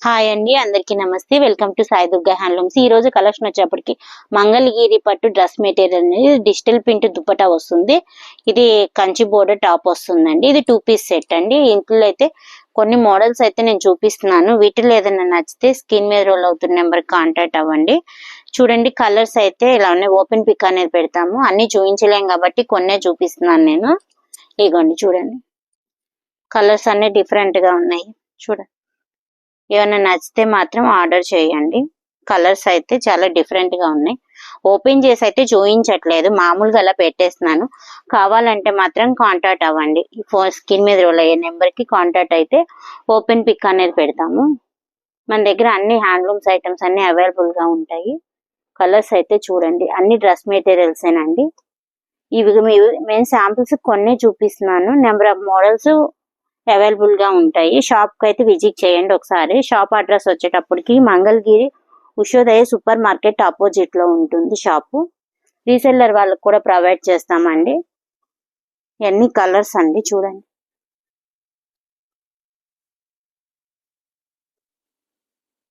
Hi అండి, అందరికీ నమస్తే. Welcome to Sai Durga handlooms. ఈ రోజు కలెక్షన్ వచ్చేప్పటికి మంగళగిరి పట్టు డ్రెస్ మెటీరియల్ అనేది డిజిటల్ ప్రింట్ దుపట్టా వస్తుంది. ఇది కంచి బోర్డర్ టాప్ వస్తుందండి. ఇది 2 పీస్ సెట్ అండి. ఇంట్లో అయితే కొన్ని మోడల్స్ అయితే నేను చూపిస్తున్నాను. వీటిలో ఏదైనా నచ్చితే స్క్రీన్ మీద రోల్ అవుతున్న నెంబర్ కాంటాక్ట్ అవ్వండి. చూడండి, కలర్స్ అయితే ఇలా ఉన్నాయి. ఓపెన్ పిక్ అనేది పెడతాము. అన్ని చూపించలేం కాబట్టి కొన్నే చూపిస్తున్నాను నేను. ఇగోండి చూడండి, కలర్స్ అన్ని డిఫరెంట్ గా ఉన్నాయి. చూడండి, ఏమైనా నచ్చితే మాత్రం ఆర్డర్ చేయండి. కలర్స్ అయితే చాలా డిఫరెంట్ గా ఉన్నాయి. ఓపెన్ చేసి అయితే చూపించట్లేదు, మామూలుగా అలా పెట్టేస్తున్నాను. కావాలంటే మాత్రం కాంటాక్ట్ అవ్వండి. ఈ ఫోన్ స్క్రీన్ మీద రోల్ అయ్యే నెంబర్ కి కాంటాక్ట్ అయితే ఓపెన్ పిక్ అనేది పెడతాము. మన దగ్గర అన్ని హ్యాండ్లూమ్స్ ఐటమ్స్ అన్ని అవైలబుల్ గా ఉంటాయి. కలర్స్ అయితే చూడండి, అన్ని డ్రెస్ మెటీరియల్స్ ఏనండి. ఇవి మేము శాంపిల్స్ కొన్ని చూపిస్తున్నాను. నెంబర్ ఆఫ్ మోడల్స్ అవైలబుల్ గా ఉంటాయి. షాప్ కి అయితే విజిట్ చేయండి ఒకసారి. షాప్ అడ్రస్ వచ్చేటప్పటికి Mangalagiri Ushodaya super market opposite లో ఉంటుంది షాపు. రీసెల్లర్ వాళ్ళకి కూడా ప్రొవైడ్ చేస్తామండి. ఇవన్నీ కలర్స్ అండి, చూడండి.